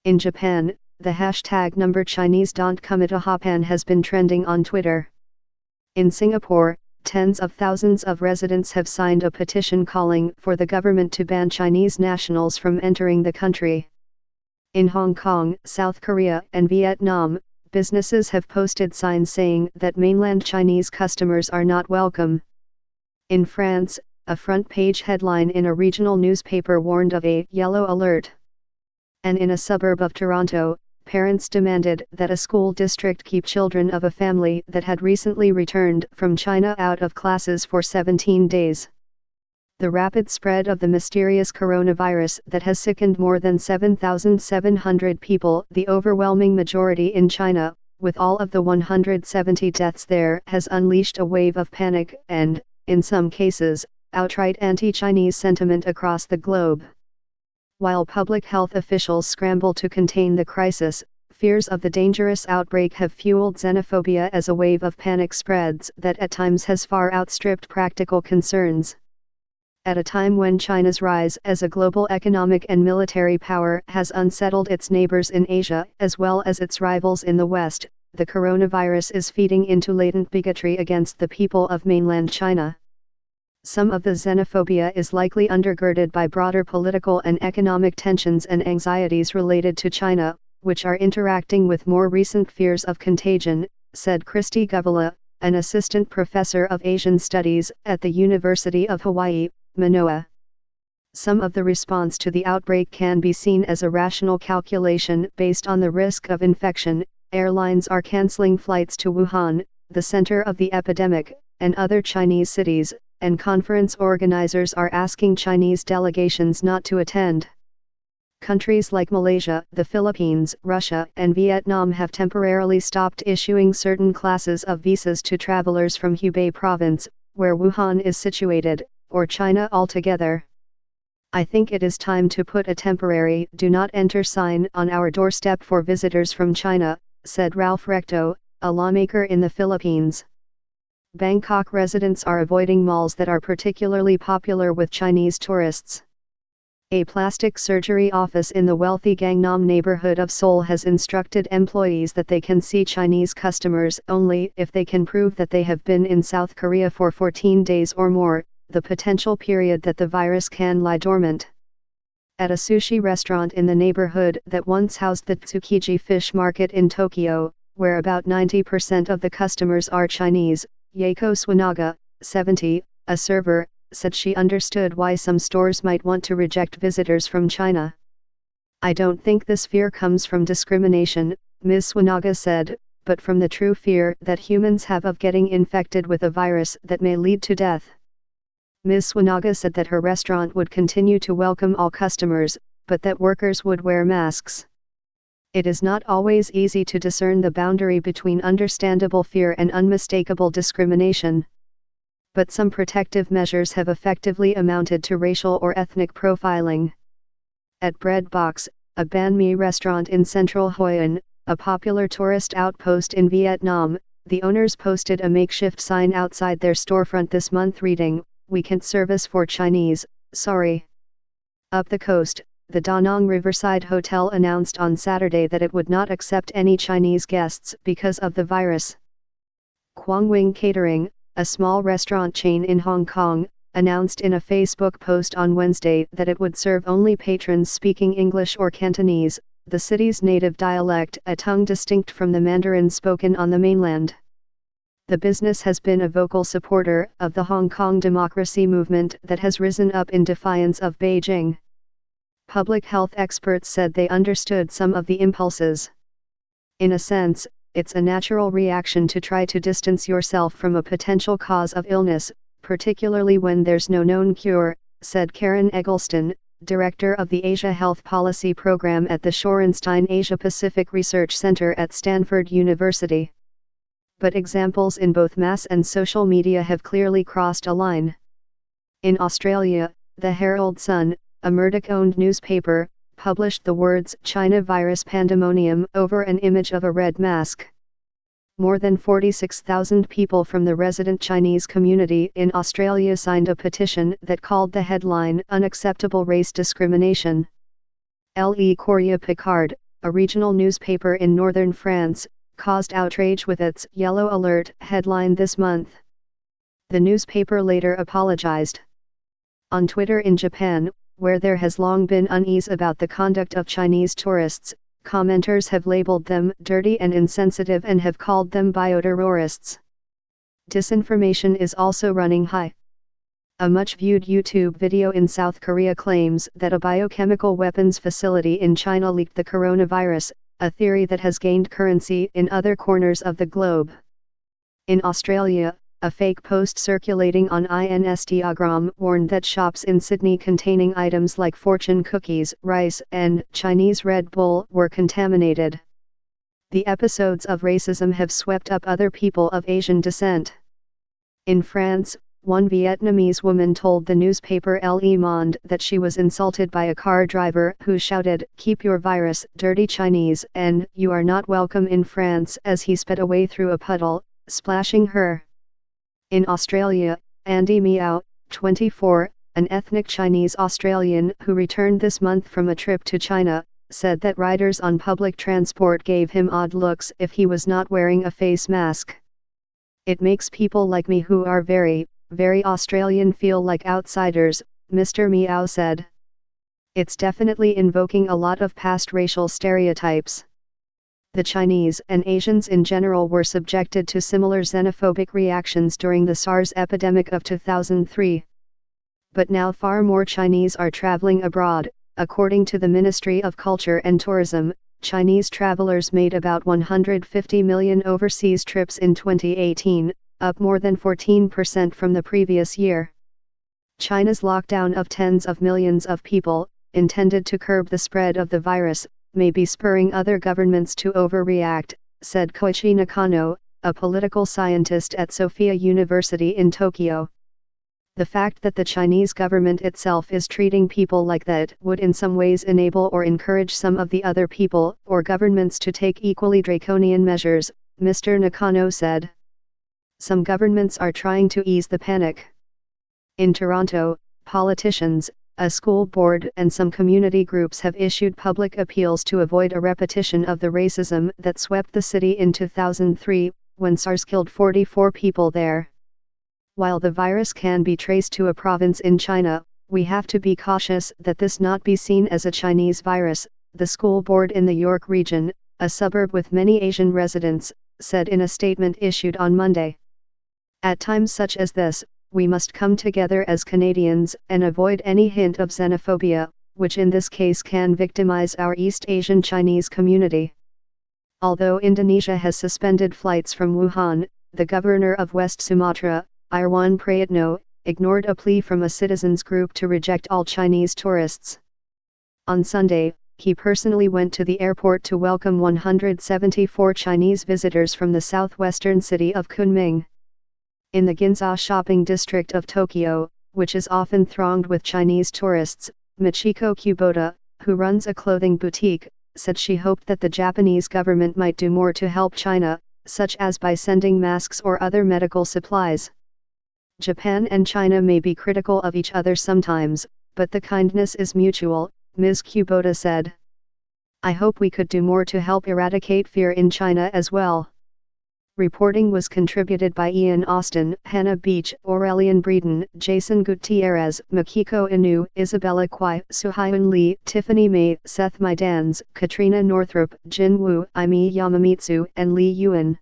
In Japan, the hashtag #ChineseDon'tComeToJapan has been trending on Twitter. In Singapore, tens of thousands of residents have signed a petition calling for the government to ban Chinese nationals from entering the country. In Hong Kong, South Korea, and Vietnam, businesses have posted signs saying that mainland Chinese customers are not welcome. In France, a front-page headline in a regional newspaper warned of a yellow alert. And in a suburb of Toronto, parents demanded that a school district keep children of a family that had recently returned from China out of classes for 17 days. The rapid spread of the mysterious coronavirus that has sickened more than 7,700 people, the overwhelming majority in China, with all of the 170 deaths there, has unleashed a wave of panic and, in some cases, outright anti-Chinese sentiment across the globe. While public health officials scramble to contain the crisis, fears of the dangerous outbreak have fueled xenophobia as a wave of panic spreads that at times has far outstripped practical concerns. At a time when China's rise as a global economic and military power has unsettled its neighbors in Asia as well as its rivals in the West, the coronavirus is feeding into latent bigotry against the people of mainland China. Some of the xenophobia is likely undergirded by broader political and economic tensions and anxieties related to China, which are interacting with more recent fears of contagion, said Christy Govila, an assistant professor of Asian Studies at the University of Hawaii, Manoa. Some of the response to the outbreak can be seen as a rational calculation based on the risk of infection. Airlines are canceling flights to Wuhan, the center of the epidemic, and other Chinese cities, and conference organizers are asking Chinese delegations not to attend. Countries like Malaysia, the Philippines, Russia, and Vietnam have temporarily stopped issuing certain classes of visas to travelers from Hubei province, where Wuhan is situated, or China altogether. I think it is time to put a temporary "do not enter" sign on our doorstep for visitors from China, said Ralph Recto, a lawmaker in the Philippines. Bangkok residents are avoiding malls that are particularly popular with Chinese tourists. A plastic surgery office in the wealthy Gangnam neighborhood of Seoul has instructed employees that they can see Chinese customers only if they can prove that they have been in South Korea for 14 days or more, the potential period that the virus can lie dormant. At a sushi restaurant in the neighborhood that once housed the Tsukiji Fish Market in Tokyo, where about 90% of the customers are Chinese, Yako Swanaga, 70, a server, said she understood why some stores might want to reject visitors from China. I don't think this fear comes from discrimination, Ms. Swanaga said, but from the true fear that humans have of getting infected with a virus that may lead to death. Ms. Swanaga said that her restaurant would continue to welcome all customers, but that workers would wear masks. It is not always easy to discern the boundary between understandable fear and unmistakable discrimination. But some protective measures have effectively amounted to racial or ethnic profiling. At Bread Box, a banh mi restaurant in central Hoi An, a popular tourist outpost in Vietnam, the owners posted a makeshift sign outside their storefront this month reading, "We can't service for Chinese, sorry." Up the coast, the Da Nang Riverside Hotel announced on Saturday that it would not accept any Chinese guests because of the virus. Quang Wing Catering, a small restaurant chain in Hong Kong, announced in a Facebook post on Wednesday that it would serve only patrons speaking English or Cantonese, the city's native dialect, a tongue distinct from the Mandarin spoken on the mainland. The business has been a vocal supporter of the Hong Kong democracy movement that has risen up in defiance of Beijing. Public health experts said they understood some of the impulses. In a sense, it's a natural reaction to try to distance yourself from a potential cause of illness, particularly when there's no known cure, said Karen Eggleston, director of the Asia Health Policy Program at the Shorenstein Asia Pacific Research Center at Stanford University. But examples in both mass and social media have clearly crossed a line. In Australia, the Herald Sun, a Murdoch-owned newspaper, published the words "China virus pandemonium" over an image of a red mask. More than 46,000 people from the resident Chinese community in Australia signed a petition that called the headline "Unacceptable Race Discrimination." Le Courrier Picard, a regional newspaper in northern France, caused outrage with its "Yellow Alert" headline this month. The newspaper later apologized. On Twitter in Japan, where there has long been unease about the conduct of Chinese tourists, commenters have labeled them dirty and insensitive and have called them bioterrorists. Disinformation is also running high. A much-viewed YouTube video in South Korea claims that a biochemical weapons facility in China leaked the coronavirus, a theory that has gained currency in other corners of the globe. In Australia, a fake post circulating on Instagram warned that shops in Sydney containing items like fortune cookies, rice, and Chinese Red Bull were contaminated. The episodes of racism have swept up other people of Asian descent. In France, one Vietnamese woman told the newspaper Le Monde that she was insulted by a car driver who shouted, "Keep your virus, dirty Chinese," and "You are not welcome in France," as he sped away through a puddle, splashing her. In Australia, Andy Miao, 24, an ethnic Chinese Australian who returned this month from a trip to China, said that riders on public transport gave him odd looks if he was not wearing a face mask. "It makes people like me who are very, very Australian feel like outsiders," Mr. Miao said. "It's definitely invoking a lot of past racial stereotypes." The Chinese and Asians in general were subjected to similar xenophobic reactions during the SARS epidemic of 2003. But now far more Chinese are traveling abroad. According to the Ministry of Culture and Tourism, Chinese travelers made about 150 million overseas trips in 2018, up more than 14% from the previous year. China's lockdown of tens of millions of people, intended to curb the spread of the virus, may be spurring other governments to overreact, said Koichi Nakano, a political scientist at Sophia University in Tokyo. The fact that the Chinese government itself is treating people like that would in some ways enable or encourage some of the other people or governments to take equally draconian measures, Mr. Nakano said. Some governments are trying to ease the panic. In Toronto, politicians, a school board and some community groups have issued public appeals to avoid a repetition of the racism that swept the city in 2003, when SARS killed 44 people there. While the virus can be traced to a province in China, we have to be cautious that this not be seen as a Chinese virus, the school board in the York region, a suburb with many Asian residents, said in a statement issued on Monday. At times such as this, we must come together as Canadians and avoid any hint of xenophobia, which in this case can victimize our East Asian Chinese community. Although Indonesia has suspended flights from Wuhan, the governor of West Sumatra, Irwan Prayitno, ignored a plea from a citizens group to reject all Chinese tourists. On Sunday, he personally went to the airport to welcome 174 Chinese visitors from the southwestern city of Kunming. In the Ginza shopping district of Tokyo, which is often thronged with Chinese tourists, Michiko Kubota, who runs a clothing boutique, said she hoped that the Japanese government might do more to help China, such as by sending masks or other medical supplies. Japan and China may be critical of each other sometimes, but the kindness is mutual, Ms. Kubota said. "I hope we could do more to help eradicate fear in China as well." Reporting was contributed by Ian Austin, Hannah Beach, Aurelian Breeden, Jason Gutierrez, Makiko Inu, Isabella Kwai, Suhyun Lee, Tiffany May, Seth Midans, Katrina Northrup, Jin Woo, Aimi Yamamitsu and Lee Yuan.